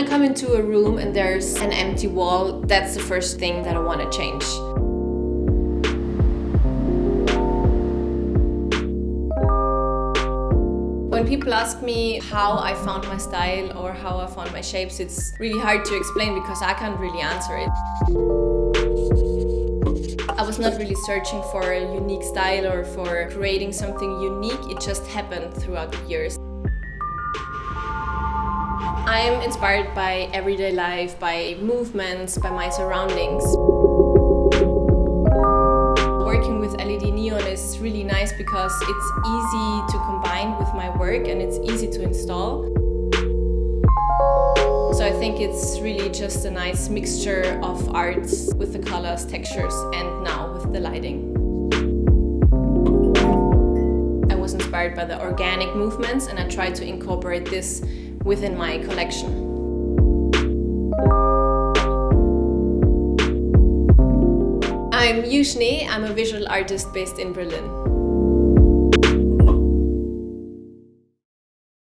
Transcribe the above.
come into a room and there's an empty wall, that's the first thing that I want to change. When people ask me how I found my style or how I found my shapes, it's really hard to explain because I can't really answer it. I was not really searching for a unique style or for creating something unique, it just happened throughout the years. I am inspired by everyday life, by movements, by my surroundings. Working with LED neon is really nice because it's easy to combine with my work and it's easy to install. So I think it's really just a nice mixture of arts with the colors, textures, and now with the lighting. I was inspired by the organic movements and I tried to incorporate this within my collection. I'm Schnee. I'm a visual artist based in Berlin.